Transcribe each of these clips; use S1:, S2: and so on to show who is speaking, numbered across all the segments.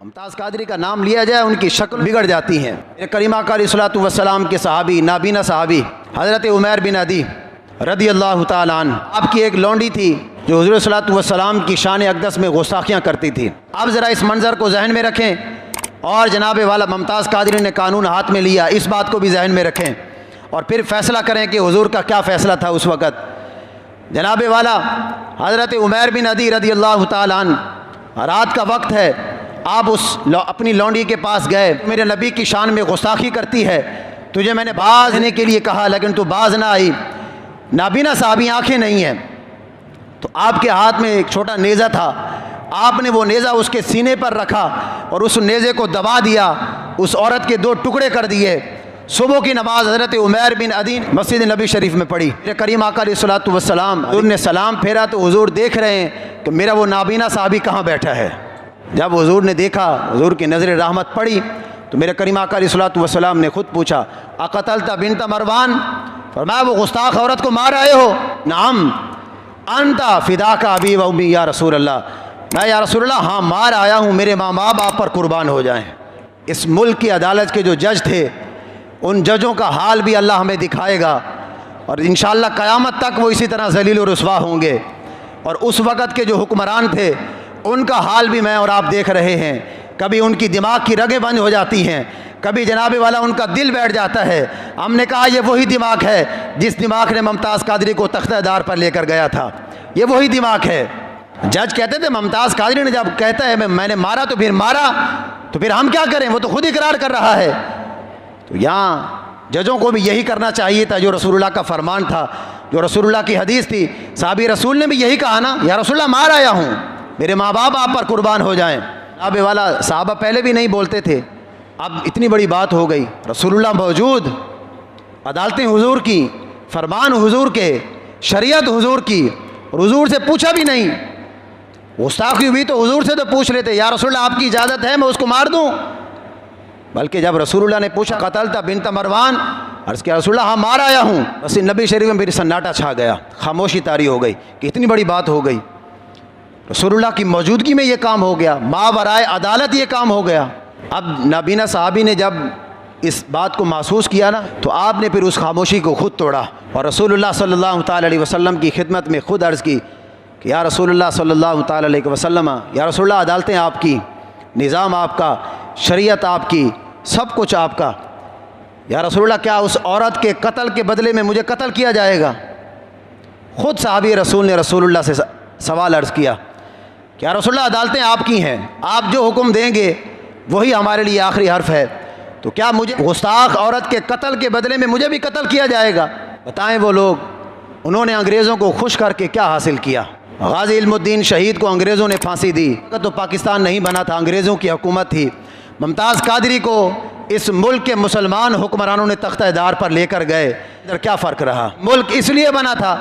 S1: मुमताज़ कादरी का नाम लिया जाए उनकी शक्ल बिगड़ जाती हैं। मेरे करीम आका अलैहिस्सलातु वस्सलाम के सहाबी नाबीना सहाबी हज़रत उमैर बिन अदी रदी अल्लाह ताला अन्हु, आपकी एक लौंडी थी जो हुज़ूर सल्लल्लाहु अलैहि वसल्लम की शान अक़दस में गुस्ताखियाँ करती थी। आप ज़रा इस मंज़र को जहन में रखें और जनाब वाला मुमताज़ कादरी ने कानून हाथ में लिया, इस बात को भी जहन में रखें और फिर फ़ैसला करें कि हुज़ूर का क्या फ़ैसला था उस वक़्त। जनाब वाला हज़रत उमैर बिन अदी रदी अल्लाह ताला अन्हु, रात का वक्त है, आप अपनी लौंडी के पास गए, मेरे नबी की शान में गुस्ताखी करती है, तुझे मैंने बाज़ आने के लिए कहा लेकिन तू बाज़ ना आई। नाबीना साहबी आँखें नहीं हैं, तो आपके हाथ में एक छोटा नेज़ा था, आपने वो नेज़ा उसके सीने पर रखा और उस नेज़े को दबा दिया, उस औरत के 2 टुकड़े कर दिए। सुबह की नमाज हज़रत उमैर बिन अदी मस्जिद नबी शरीफ में पढ़ी। मेरे करीम आका अलैहिस्सलातु वस्सलाम उन्होंने सलाम फेरा तो हुज़ूर देख रहे हैं कि मेरा वो नाबीना साहबी कहाँ बैठा है। जब हुज़ूर ने देखा, हुज़ूर की नज़र रहमत पड़ी तो मेरे करीम आका अलैहिस्सलातु वस्सलाम ने खुद पूछा, अक़तलता बिन्त मरवान, फरमाया वो गुस्ताख औरत को मार आए हो? नाम अंता फ़िदा का अबी व उम्मी या रसूल अल्लाह, मैं या रसूल अल्लाह हाँ मार आया हूँ, मेरे माँ बाप आप पर कुर्बान हो जाएं। इस मुल्क की अदालत के जो जज थे उन जजों का हाल भी अल्लाह हमें दिखाएगा और इंशाअल्लाह क़यामत तक वो इसी तरह ज़लील और रुस्वा होंगे। और उस वक़्त के जो हुक्मरान थे उनका हाल भी मैं और आप देख रहे हैं, कभी उनकी दिमाग की रगें बंद हो जाती हैं, कभी जनाबे वाला उनका दिल बैठ जाता है। हमने कहा ये वही दिमाग है जिस दिमाग ने मुमताज़ कादरी को तख्तेदार पर लेकर गया था, ये वही दिमाग है। जज कहते थे मुमताज़ कादरी ने जब कहता है मैंने मारा तो फिर मारा, तो फिर हम क्या करें, वो तो खुद इकरार कर रहा है। तो यहाँ जजों को भी यही करना चाहिए था जो रसूलुल्लाह का फरमान था, जो रसूलुल्लाह की हदीस थी। साहबी रसूल ने भी यही कहा ना, या रसूलुल्लाह मार आया हूँ, मेरे माँ बाप आप पर कुर्बान हो जाएं। जनाबे वाला साहबा पहले भी नहीं बोलते थे, अब इतनी बड़ी बात हो गई, रसूलुल्लाह मौजूद, अदालतें हुजूर की, फरमान हुजूर के, शरीयत हुजूर की, और हुजूर से पूछा भी नहीं। गुस्ताखी हुई तो हुजूर से तो पूछ लेते, या रसूलुल्लाह आपकी इजाज़त है मैं उसको मार दूँ? बल्कि जब रसूलुल्लाह ने पूछा क़तलता बिन्त मरवान, अर्ज़ किया रसूलुल्लाह हाँ मार आया हूँ, बस नबी शरीफ में मेरी सन्नाटा छा गया, खामोशी तारी हो गई कि इतनी बड़ी बात हो गई। रसूलुल्लाह की मौजूदगी में ये काम हो गया, मावराए अदालत ये काम हो गया। अब नाबीना साहबी ने जब इस बात को महसूस किया ना, तो आपने फिर उस खामोशी को खुद तोड़ा और रसूलुल्लाह सल्लल्लाहु ताला अलैहि वसल्लम की खिदमत में खुद अर्ज़ की कि या रसूलुल्लाह सल्लल्लाहु ताला अलैहि वसल्लम, या रसूलुल्लाह अदालतें आपकी, निज़ाम आपका, शरीयत आपकी, सब कुछ आपका, या रसूलुल्लाह क्या उस औरत के कत्ल के बदले में मुझे कत्ल किया जाएगा? ख़ुद साहबी रसूल ने रसूलुल्लाह से सवाल अर्ज़ किया कि या रसूलुल्लाह अदालतें आपकी हैं, आप जो हुक्म देंगे वही हमारे लिए आखिरी हर्फ है, तो क्या मुझे गुस्ताख औरत के कत्ल के बदले में मुझे भी कत्ल किया जाएगा? बताएं वो लोग, उन्होंने अंग्रेज़ों को खुश करके क्या हासिल किया? गाज़ी इल्मुद्दीन शहीद को अंग्रेज़ों ने फांसी दी, तो पाकिस्तान नहीं बना था, अंग्रेज़ों की हुकूमत थी। मुमताज़ कादरी को इस मुल्क के मुसलमान हुक्मरानों ने तख्तेदार पर लेकर गए, इधर क्या फ़र्क रहा? मुल्क इसलिए बना था,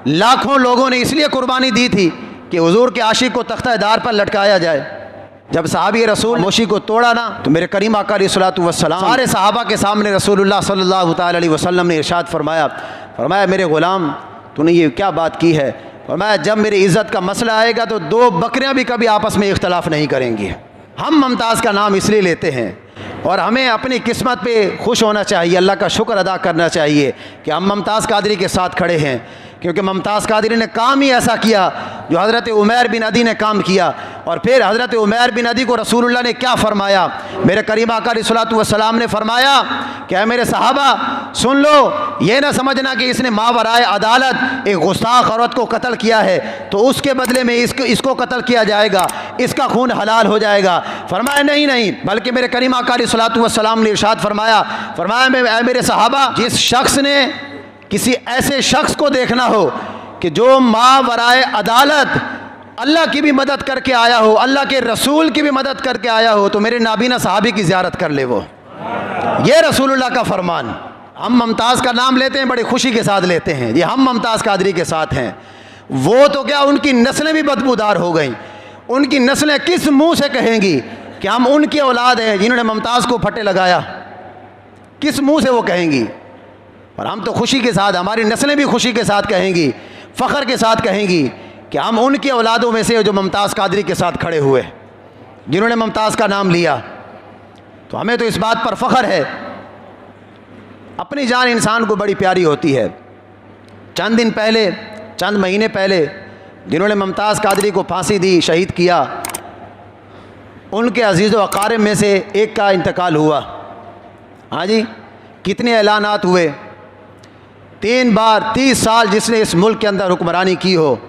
S1: लाखों लोगों ने इसलिए कुर्बानी दी थी कि हुजूर के आशिक को तख्तेदार पर लटकाया जाए। जब सहाबी रसूल मोशी को तोड़ा ना, तो मेरे करीम आका अलैहिस्सलातु वस्सलाम सारे सहाबा के सामने रसूलुल्लाह सल्लल्लाहु ताला अलैहि वसल्लम ने इरशाद फरमाया मेरे ग़ुलाम तूने ये क्या बात की है? फरमाया जब मेरी इज़्ज़त का मसला आएगा तो 2 बकरियाँ भी कभी आपस में इख्तलाफ नहीं करेंगी। हम मुमताज़ का नाम इसलिए लेते हैं और हमें अपनी किस्मत पे खुश होना चाहिए, अल्लाह का शुक्र अदा करना चाहिए कि हम मुमताज़ कादरी के साथ खड़े हैं, क्योंकि मुमताज़ कादरी ने काम ही ऐसा किया जो हज़रत उमैर बिन अदी ने काम किया। और फिर हज़रत उमैर बिन अदी को रसूलुल्लाह ने क्या फ़रमाया? मेरे करीम आका अलैहिस्सलातु वस्सलाम ने फ़रमाया कि मेरे सहाबा सुन लो, ये ना समझना कि इसने मावराए अदालत एक गुस्ताख औरत को कत्ल किया है तो उसके बदले में इसको कत्ल किया जाएगा, इसका खून हलाल हो जाएगा। फरमाया नहीं, बल्कि मेरे करीम आका अलैहिस्सलातु वस्सलाम ने इरशाद फरमाया मेरे सहाबा, जिस शख्स ने किसी ऐसे शख्स को देखना हो कि जो मावराए अदालत अल्लाह की भी मदद करके आया हो, अल्लाह के रसूल की भी मदद करके आया हो, तो मेरे नाबीना सहाबी की ज़ियारत कर ले। वो ये रसूलुल्लाह का फरमान। हम मुमताज़ का नाम लेते हैं, बड़ी खुशी के साथ लेते हैं, ये हम मुमताज़ कादरी के साथ हैं। वो तो क्या उनकी नस्लें भी बदबूदार हो गई, उनकी नस्लें किस मुँह से कहेंगी कि हम उनकी औलाद हैं जिन्होंने मुमताज़ को फटे लगाया? किस मुँह से वो कहेंगी? और हम तो खुशी के साथ, हमारी नस्लें भी खुशी के साथ कहेंगी, फ़ख्र के साथ कहेंगी कि हम उनकी औलादों में से जो मुमताज़ कादरी के साथ खड़े हुए। जिन्होंने मुमताज़ का नाम लिया। तो हमें तो इस बात पर फ़ख्र है। अपनी जान इंसान को बड़ी प्यारी होती है। चंद दिन पहले, चंद महीने पहले जिन्होंने मुमताज़ कादरी को फांसी दी, शहीद किया, उनके अजीज़ व अकारिब में से एक का इंतकाल हुआ। हाँ जी, कितने ऐलानात हुए। 3 बार 30 साल जिसने इस मुल्क के अंदर हुक्मरानी की हो,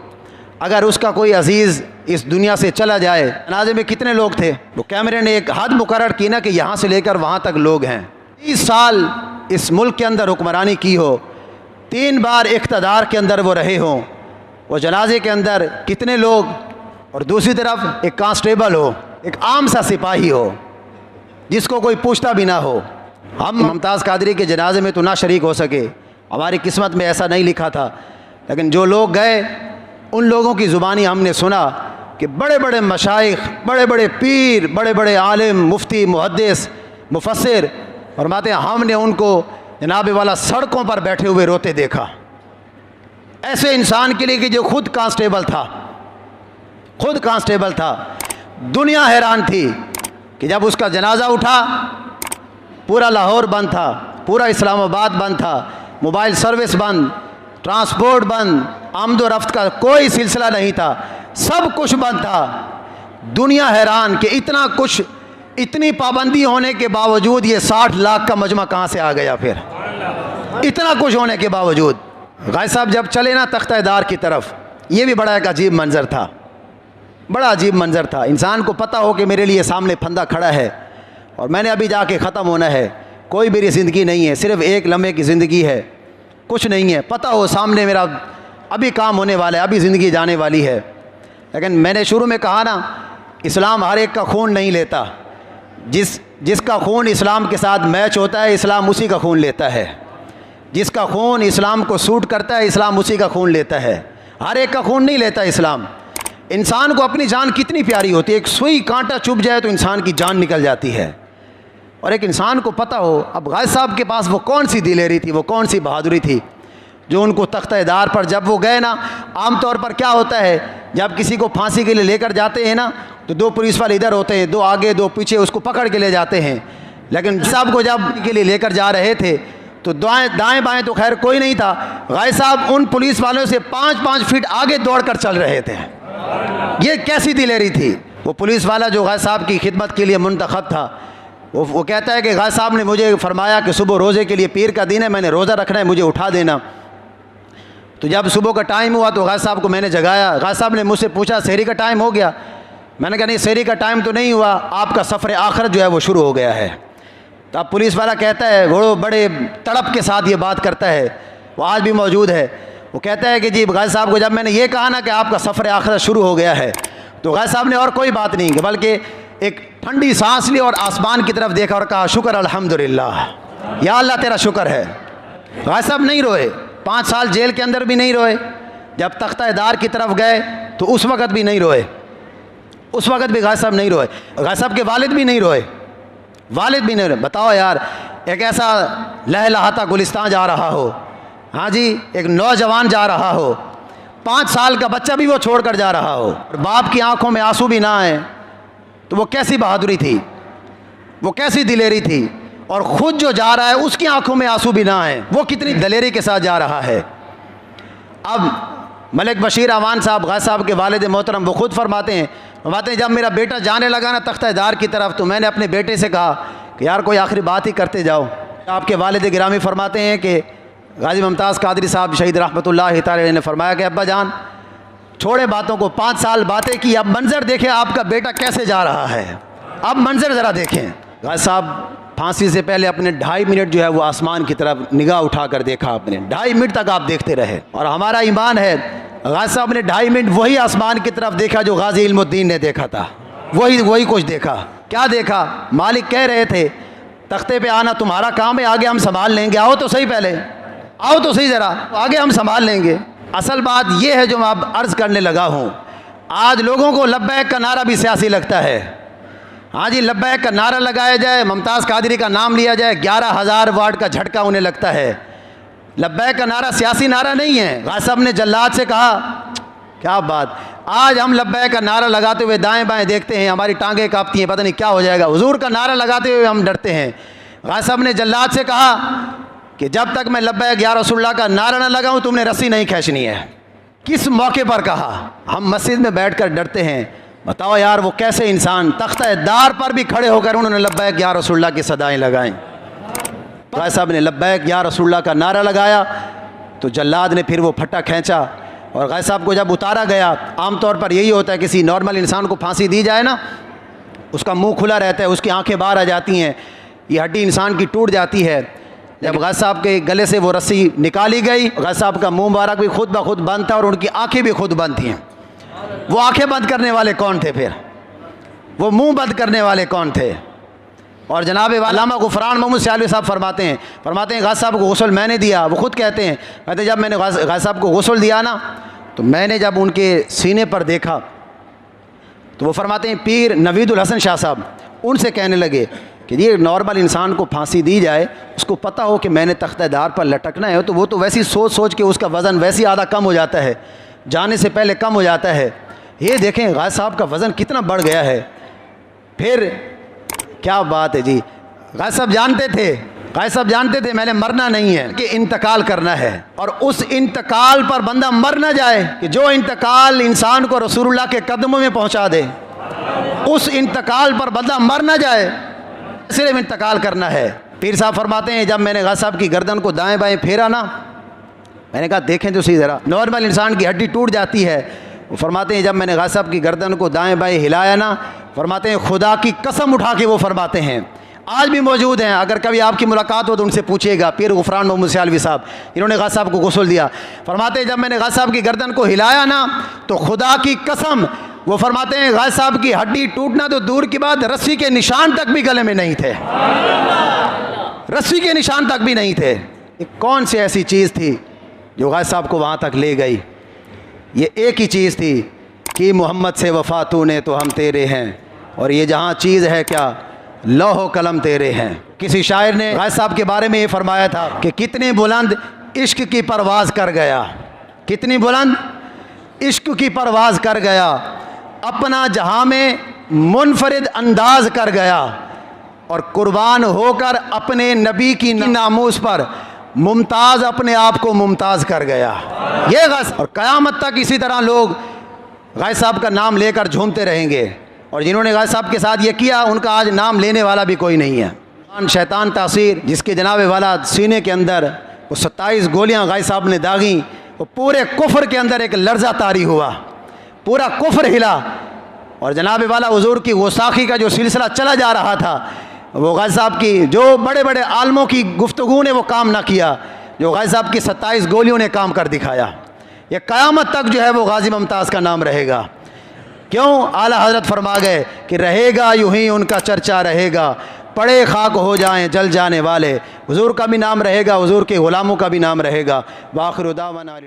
S1: अगर उसका कोई अजीज़ इस दुनिया से चला जाए, जनाजे में कितने लोग थे। वो कैमरे ने एक हद मुकर्रर की ना कि यहाँ से लेकर वहाँ तक लोग हैं। 30 साल इस मुल्क के अंदर हुक्मरानी की हो, 3 बार इक़्तिदार के अंदर वो रहे हों, वो जनाजे के अंदर कितने लोग, और दूसरी तरफ एक कांस्टेबल हो, एक आम सा सिपाही हो जिसको कोई पूछता भी ना हो। हम मुमताज़ कादरी के जनाजे में तो ना शरीक हो सके, हमारी किस्मत में ऐसा नहीं लिखा था, लेकिन जो लोग गए उन लोगों की ज़ुबानी हमने सुना कि बड़े बड़े मशाइख, बड़े बड़े पीर, बड़े बड़े आलिम, मुफ्ती, मुहद्दिस, मुफस्सिर फरमाते हैं हमने उनको जनाब वाला सड़कों पर बैठे हुए रोते देखा। ऐसे इंसान के लिए कि जो खुद कांस्टेबल था, खुद कांस्टेबल था। दुनिया हैरान थी कि जब उसका जनाजा उठा, पूरा लाहौर बंद था, पूरा इस्लामाबाद बंद था, मोबाइल सर्विस बंद, ट्रांसपोर्ट बंद, आमदो रफ्त का कोई सिलसिला नहीं था, सब कुछ बंद था। दुनिया हैरान कि इतना कुछ, इतनी पाबंदी होने के बावजूद ये 60 लाख का मजमा कहाँ से आ गया। फिर इतना कुछ होने के बावजूद गाय साहब जब चले ना तख्ता-ए-दार की तरफ, ये भी बड़ा एक अजीब मंज़र था, बड़ा अजीब मंज़र था। इंसान को पता हो कि मेरे लिए सामने फंदा खड़ा है और मैंने अभी जाके ख़त्म होना है, कोई मेरी ज़िंदगी नहीं है, सिर्फ़ एक लम्हे की ज़िंदगी है, कुछ नहीं है। पता हो सामने मेरा अभी काम होने वाला है, अभी ज़िंदगी जाने वाली है। लेकिन मैंने शुरू में कहा ना, इस्लाम हर एक का खून नहीं लेता। जिसका खून इस्लाम के साथ मैच होता है, इस्लाम उसी का खून लेता है। जिसका खून इस्लाम को सूट करता है, इस्लाम उसी का खून लेता है। हर एक का खून नहीं लेता इस्लाम। इंसान को अपनी जान कितनी प्यारी होती है, एक सुई कांटा चुभ जाए तो इंसान की जान निकल जाती है। और एक इंसान को पता हो, अब गाय साहब के पास वो कौन सी दिलेरी थी, वो कौन सी बहादुरी थी जो उनको तख्ता-ए-दार पर जब वो गए ना। आम तौर पर क्या होता है, जब किसी को फांसी के लिए लेकर जाते हैं ना, तो 2 पुलिस वाले इधर होते हैं, 2 आगे 2 पीछे, उसको पकड़ के ले जाते हैं। लेकिन साहब को जब के लिए लेकर जा रहे थे तो दाएं बाएं तो खैर कोई नहीं था। गाय साहब उन पुलिस वालों से 5-5 फीट आगे दौड़कर चल रहे थे। ये कैसी दिलेरी थी। वो पुलिस वाला जो गाय साहब की खिदमत के लिए मुंतखब था, वो कहता है कि गाय साहब ने मुझे फरमाया कि सुबह रोज़े के लिए, पीर का दिन है, मैंने रोज़ा रखना है, मुझे उठा देना। तो जब सुबह का टाइम हुआ तो गाय साहब को मैंने जगाया। गाय साहब ने मुझसे पूछा सहरी का टाइम हो गया? मैंने कहा नहीं, सहरी का टाइम तो नहीं हुआ, आपका सफ़र आखिरत जो है वो शुरू हो गया है। तो अब पुलिस वाला कहता है, वो बड़े तड़प के साथ ये बात करता है, वो आज भी मौजूद है। वो कहता है कि जी गाय साहब को जब मैंने ये कहा ना कि आपका सफ़र आखिरत शुरू हो गया है, तो गाय साहब ने और कोई बात नहीं की, बल्कि एक ठंडी सांस ली और आसमान की तरफ देखा और कहा शुक्र अल्हम्दुलिल्लाह, या अल्लाह तेरा शुक्र है। गाय साहब नहीं रोए, 5 साल जेल के अंदर भी नहीं रोए। जब तख्ता-ए-दार की तरफ गए तो उस वक़्त भी नहीं रोए, उस वक़्त भी गाय साहब नहीं रोए। गाय साहब के वालिद भी नहीं रोए, वालिद भी नहीं रोए। बताओ यार, एक ऐसा लहलहाता गुलिस्तान जा रहा हो, हाँ जी, एक नौजवान जा रहा हो, 5 साल का बच्चा भी वो छोड़ कर जा रहा हो, और बाप की आंखों में आंसू भी ना आए, तो वो कैसी बहादुरी थी, वो कैसी दिलेरी थी। और ख़ुद जो जा रहा है उसकी आंखों में आंसू भी ना आए, वो कितनी दिलेरी के साथ जा रहा है। अब मलिक बशीर अवान साहब, गाय साहब के वालिद मोहतरम, वो ख़ुद फरमाते हैं जब मेरा बेटा जाने लगा ना तख्ता-ए-दार की तरफ, तो मैंने अपने बेटे से कहा कि यार कोई आखिरी बात ही करते जाओ। आपके वालिद गिरामी फरमाते हैं कि गाजी मुमताज़ कादरी साहब शहीद रहमतुल्लाह तआला ने फरमाया कि अब्बा जान छोड़े बातों को, 5 साल बातें की, अब मंज़र देखें आपका बेटा कैसे जा रहा है, अब मंज़र ज़रा देखें। गाजी साहब फांसी से पहले अपने 2.5 मिनट जो है वो आसमान की तरफ निगाह उठा कर देखा आपने, 2.5 मिनट तक आप देखते रहे। और हमारा ईमान है, गाजी साहब ने 2.5 मिनट वही आसमान की तरफ देखा जो गाजी इल्मुद्दीन ने देखा था, वही कुछ देखा। क्या देखा? मालिक कह रहे थे तख्ते पे आना तुम्हारा काम है, आगे हम संभाल लेंगे, आओ तो सही, पहले आओ तो सही ज़रा, आगे हम संभाल लेंगे। असल बात यह है जो मैं अब अर्ज़ करने लगा हूँ। आज लोगों को लब्बैक का नारा भी सियासी लगता है। हाँ जी, लब्बैक का नारा लगाया जाए, मुमताज़ कादरी का नाम लिया जाए, 11,000 वाट का झटका उन्हें लगता है। लब्बैक का नारा सियासी नारा नहीं है। गाज़ी साहब ने जल्लाद से कहा क्या बात। आज हम लब्बैक का नारा लगाते हुए दाएं बाएं देखते हैं, हमारी टांगें कांपती हैं, पता नहीं क्या हो जाएगा। हुजूर का नारा लगाते हुए हम डरते हैं। गाज़ी साहब ने जल्लाद से कहा कि जब तक मैं लब्बैक या रसूलुल्लाह का नारा न लगाऊं तुमने रस्सी नहीं खींचनी है। किस मौके पर कहा? हम मस्जिद में बैठकर डरते हैं। बताओ यार वो कैसे इंसान, तख्ता-ए-दार पर भी खड़े होकर उन्होंने लब्बैक या रसूलुल्लाह की सदाएं लगाएं। गाज़ी साहब ने लब्बैक या रसूलुल्लाह का नारा लगाया तो जल्लाद ने फिर वो फट्टा खींचा और गाज़ी साहब को जब उतारा गया, आमतौर पर यही होता है किसी नॉर्मल इंसान को फांसी दी जाए ना, उसका मुंह खुला रहता है, उसकी आंखें बाहर आ जाती हैं, ये हड्डी इंसान की टूट जाती है। जब गाज़ी साहब के गले से वो रस्सी निकाली गई, गाज़ी साहब का मुंह मुबारक भी खुद ब खुद बंद था और उनकी आंखें भी खुद बंद थीं। वो आंखें बंद करने वाले कौन थे? फिर वो मुंह बंद करने वाले कौन थे? और जनाब अल्लामा गुफरान मोहम्मद सियालवी साहब फरमाते हैं गाज़ी साहब को गुस्ल मैंने दिया। वो खुद कहते हैं जब मैंने गाज़ी साहब को गुस्ल दिया ना तो मैंने जब उनके सीने पर देखा तो वो फरमाते हैं पीर नवीदुल हसन शाह साहब उनसे कहने लगे कि ये नॉर्मल इंसान को फांसी दी जाए, उसको पता हो कि मैंने तख्ता-ए-दार पर लटकना है, तो वो तो वैसी सोच सोच के उसका वज़न वैसे आधा कम हो जाता है, जाने से पहले कम हो जाता है। ये देखें गाज़ी साहब का वज़न कितना बढ़ गया है। फिर क्या बात है जी। गाज़ी साहब जानते थे मैंने मरना नहीं है कि इंतकाल करना है, और उस इंतकाल पर बंदा मर ना जाए कि जो इंतकाल इंसान को रसूलुल्लाह के कदमों में पहुंचा दे, उस इंतकाल पर बंदा मर ना जाए, सिर्फ इंतकाल करना है। पीर साहब फरमाते हैं जब मैंने गाज़ी साहब की गर्दन को दाएं बाएं फेरा ना, मैंने कहा देखें तो सही ज़रा, नॉर्मल इंसान की हड्डी टूट जाती है। वो फरमाते हैं जब मैंने गाज़ी साहब की गर्दन को दाएं बाएं हिलाया ना, फरमाते हैं खुदा की कसम उठा के वो फरमाते हैं, आज भी मौजूद हैं, अगर कभी आपकी मुलाकात हो तो उनसे पूछिएगा, पीर गुफरान मोहम्मद सियालवी साहब इन्होंने गाज़ी साहब को गुस्ल दिया। फरमाते हैं जब मैंने गाज़ी साहब की गर्दन को हिलाया ना तो खुदा की कसम, वो फरमाते हैं गाज़ी साहब की हड्डी टूटना तो दूर की बात, रस्सी के निशान तक भी गले में नहीं थे, रस्सी के निशान तक भी नहीं थे। ये कौन सी ऐसी चीज़ थी जो गाज़ी साहब को वहाँ तक ले गई? ये एक ही चीज़ थी कि मोहम्मद से वफ़ा तूने तो हम तेरे हैं, और ये जहाँ चीज़ है क्या लौह कलम तेरे हैं। किसी शायर ने गाज़ी साहब के बारे में ये फरमाया था कि कितनी बुलंद इश्क की परवाज़ कर गया, कितनी बुलंद इश्क की परवाज़ कर गया, अपना जहाँ में मुनफरिद अंदाज कर गया, और कुर्बान होकर अपने नबी की नामूस पर मुमताज़ अपने आप को मुमताज़ कर गया। ये गाज़ी, और क़यामत तक इसी तरह लोग गाज़ी साहब का नाम लेकर झूमते रहेंगे, और जिन्होंने गाज़ी साहब के साथ ये किया उनका आज नाम लेने वाला भी कोई नहीं है। शैतान तासीर जिसके जनाब वाला सीने के अंदर वो 27 गोलियां गाज़ी साहब ने दागी, वो पूरे कुफ्र के अंदर एक लर्जा तारी हुआ, पूरा कुफ्र हिला, और जनाब वाला हुजूर की गुस्ताखी का जो सिलसिला चला जा रहा था, वो गाज़ी साहब की जो बड़े बड़े आलमों की गुफ्तगू ने वो काम ना किया, जो गाज़ी साहब की 27 गोलियों ने काम कर दिखाया। ये क़यामत तक जो है वो गाज़ी मुमताज़ का नाम रहेगा। क्यों? आला हज़रत फरमा गए कि रहेगा यूं ही उनका चर्चा रहेगा, पड़े खाक हो जाएं जल जाने वाले। हुजूर का भी नाम रहेगा, हुजूर के ग़ुलामों का भी नाम रहेगा। वाखिर दावाना।